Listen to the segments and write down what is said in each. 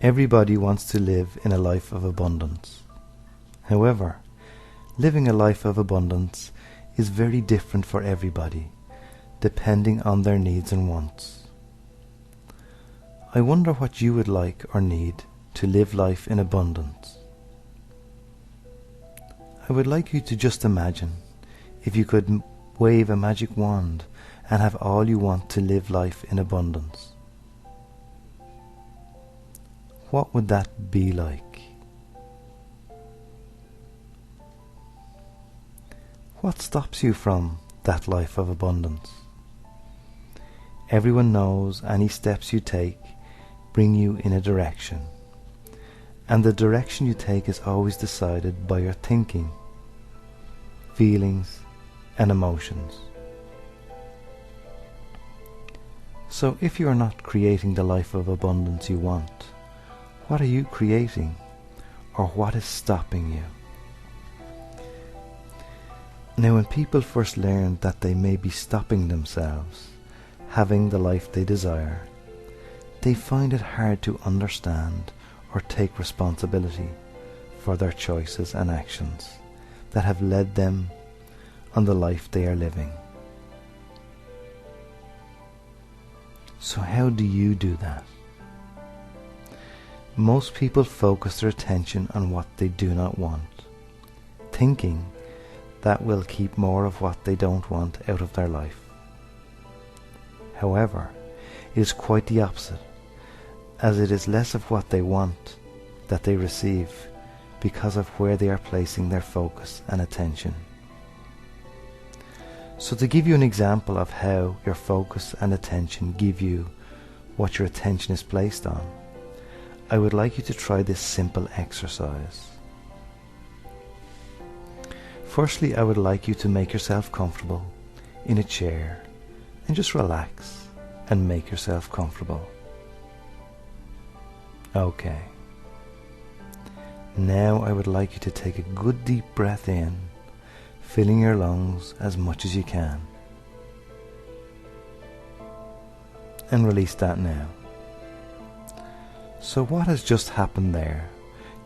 Everybody wants to live in a life of abundance. However, living a life of abundance is very different for everybody, depending on their needs and wants. I wonder what you would like or need to live life in abundance. I would like you to just imagine if you could wave a magic wand and have all you want to live life in abundance. What would that be like? What stops you from that life of abundance? Everyone knows any steps you take bring you in a direction, and the direction you take is always decided by your thinking, feelings, and emotions. So if you are not creating the life of abundance you want, what are you creating, or what is stopping you? Now, when people first learn that they may be stopping themselves having the life they desire, they find it hard to understand or take responsibility for their choices and actions that have led them on the life they are living. So how do you do that? Most people focus their attention on what they do not want, thinking that will keep more of what they don't want out of their life. However, it is quite the opposite, as it is less of what they want that they receive because of where they are placing their focus and attention. So to give you an example of how your focus and attention give you what your attention is placed on, I would like you to try this simple exercise. Firstly, I would like you to make yourself comfortable in a chair and just relax and make yourself comfortable. Okay. Now I would like you to take a good deep breath in, filling your lungs as much as you can. And release that now. So what has just happened there?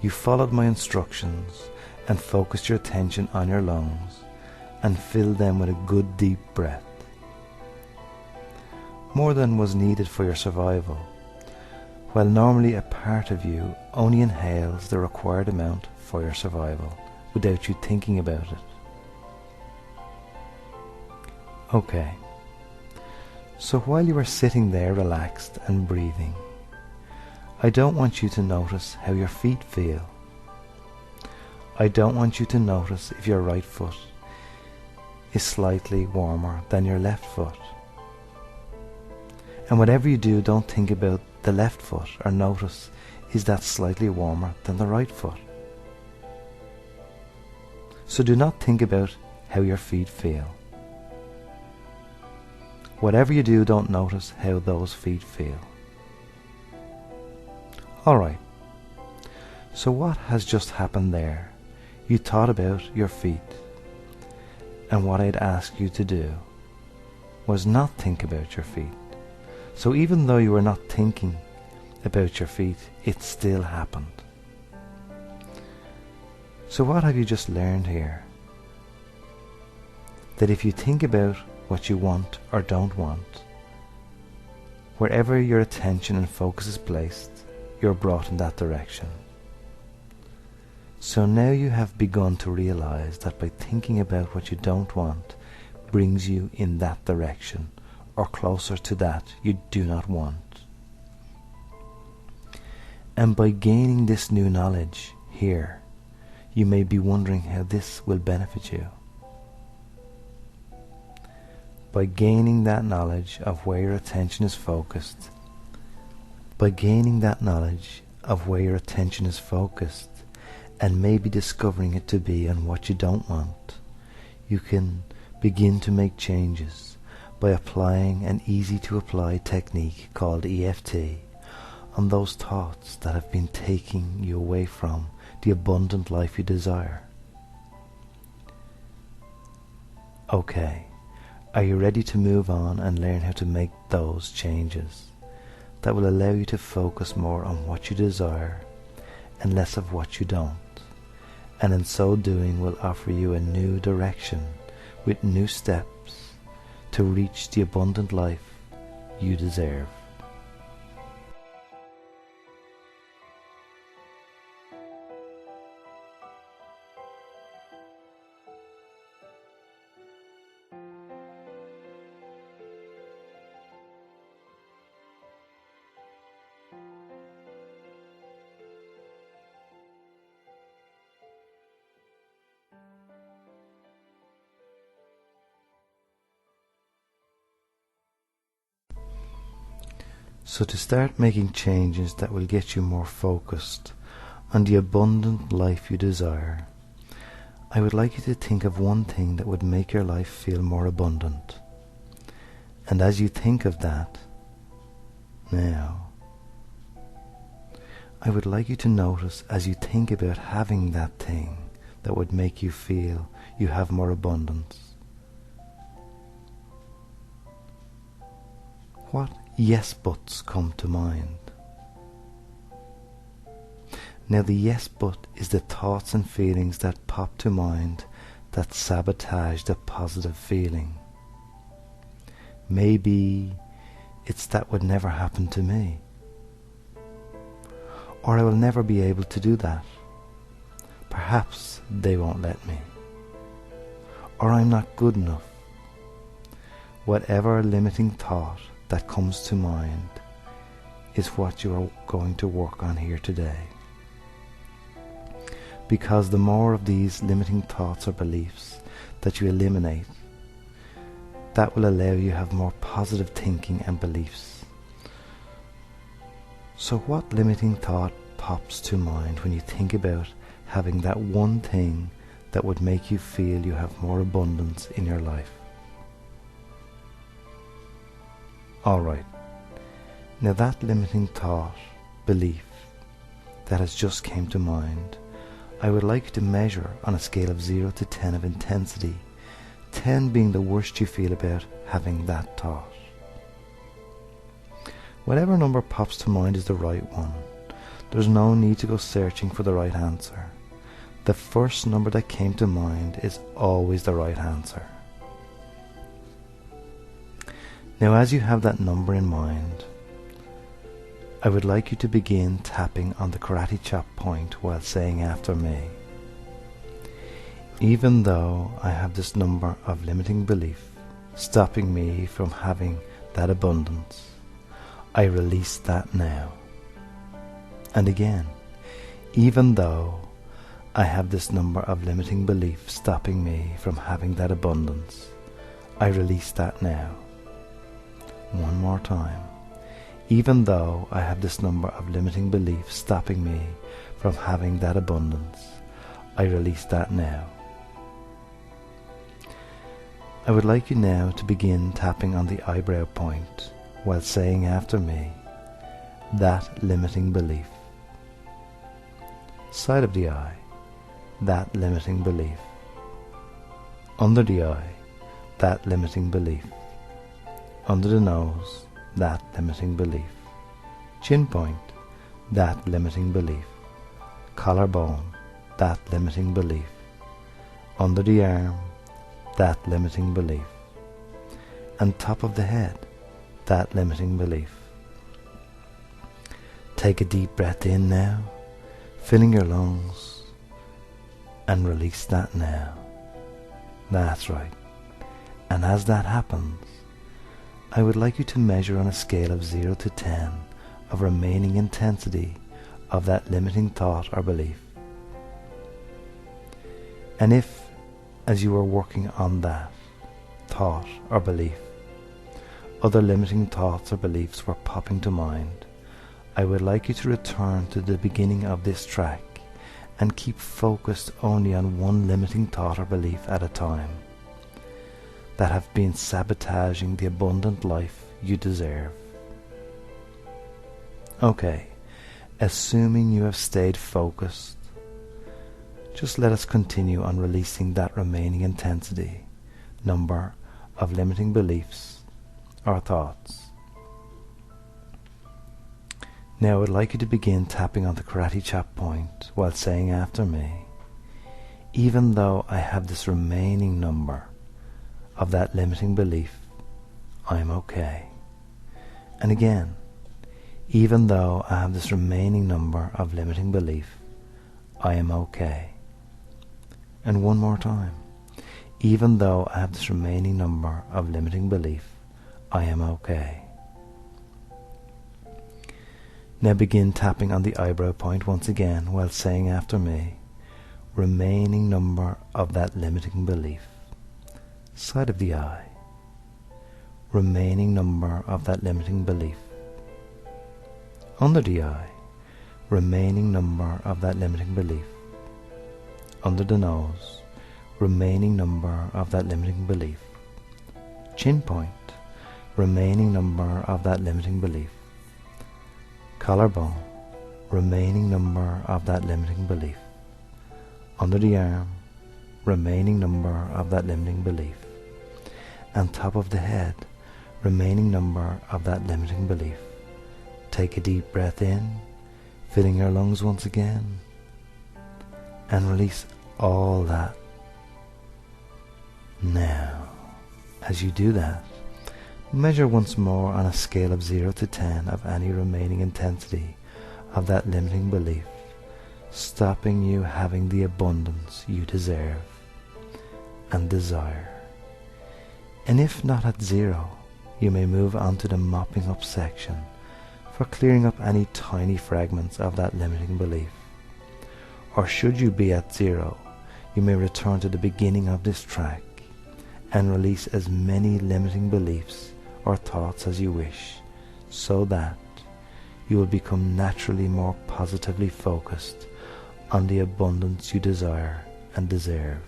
You followed my instructions and focused your attention on your lungs and filled them with a good deep breath. More than was needed for your survival, while normally a part of you only inhales the required amount for your survival without you thinking about it. Okay, so while you are sitting there relaxed and breathing, I don't want you to notice how your feet feel. I don't want you to notice if your right foot is slightly warmer than your left foot. And whatever you do, don't think about the left foot or notice is that slightly warmer than the right foot. So do not think about how your feet feel. Whatever you do, don't notice how those feet feel. Alright, so what has just happened there? You thought about your feet, and what I'd ask you to do was not think about your feet. So even though you were not thinking about your feet, it still happened. So what have you just learned here? That if you think about what you want or don't want, wherever your attention and focus is placed, you're brought in that direction. So now you have begun to realize that by thinking about what you don't want brings you in that direction or closer to that you do not want. And by gaining this new knowledge here, you may be wondering how this will benefit you. By gaining that knowledge of where your attention is focused, and maybe discovering it to be on what you don't want, you can begin to make changes by applying an easy to apply technique called EFT on those thoughts that have been taking you away from the abundant life you desire. Okay, are you ready to move on and learn how to make those changes? that will allow you to focus more on what you desire and less of what you don't, and in so doing will offer you a new direction with new steps to reach the abundant life you deserve. So to start making changes that will get you more focused on the abundant life you desire, I would like you to think of one thing that would make your life feel more abundant. And as you think of that, now, I would like you to notice as you think about having that thing that would make you feel you have more abundance, what yes buts come to mind. Now the yes but is the thoughts and feelings that pop to mind that sabotage the positive feeling. Maybe it's that would never happen to me, or I will never be able to do that. Perhaps they won't let me, or I'm not good enough. Whatever limiting thought that comes to mind is what you are going to work on here today. Because the more of these limiting thoughts or beliefs that you eliminate, that will allow you to have more positive thinking and beliefs. So what limiting thought pops to mind when you think about having that one thing that would make you feel you have more abundance in your life? Alright, now that limiting thought, belief, that has just came to mind, I would like you to measure on a scale of 0 to 10 of intensity, 10 being the worst you feel about having that thought. Whatever number pops to mind is the right one. There's no need to go searching for the right answer. The first number that came to mind is always the right answer. Now as you have that number in mind, I would like you to begin tapping on the karate chop point while saying after me, even though I have this number of limiting belief stopping me from having that abundance, I release that now. And again, even though I have this number of limiting belief stopping me from having that abundance, I release that now. One more time. Even though I have this number of limiting beliefs stopping me from having that abundance, I release that now. I would like you now to begin tapping on the eyebrow point while saying after me, that limiting belief. Side of the eye, that limiting belief. Under the eye, that limiting belief. Under the nose, that limiting belief. Chin point, that limiting belief. Collarbone, that limiting belief. Under the arm, that limiting belief. And top of the head, that limiting belief. Take a deep breath in now, filling your lungs, and release that now. That's right. And as that happens, I would like you to measure on a scale of 0 to 10 of remaining intensity of that limiting thought or belief. And if, as you are working on that thought or belief, other limiting thoughts or beliefs were popping to mind, I would like you to return to the beginning of this track and keep focused only on one limiting thought or belief at a time that have been sabotaging the abundant life you deserve. Okay, assuming you have stayed focused, just let us continue on releasing that remaining intensity, number of limiting beliefs or thoughts. Now I would like you to begin tapping on the karate chop point while saying after me, even though I have this remaining number of that limiting belief, I'm okay. And again, even though I have this remaining number of limiting belief, I am okay. And one more time, even though I have this remaining number of limiting belief, I am okay. Now begin tapping on the eyebrow point once again while saying after me, remaining number of that limiting belief. Side of the eye. Remaining number of that limiting belief. Under the eye. Remaining number of that limiting belief. Under the nose. Remaining number of that limiting belief. Chin point. Remaining number of that limiting belief. Collarbone. Remaining number of that limiting belief. Under the arm. Remaining number of that limiting belief. And top of the head. Remaining number of that limiting belief. Take a deep breath in, filling your lungs once again, and release all that. Now, as you do that, measure once more on a scale of 0 to 10 of any remaining intensity of that limiting belief, stopping you having the abundance you deserve and desire. And if not at 0, you may move on to the mopping up section for clearing up any tiny fragments of that limiting belief. Or should you be at 0, you may return to the beginning of this track and release as many limiting beliefs or thoughts as you wish, so that you will become naturally more positively focused on the abundance you desire and deserve.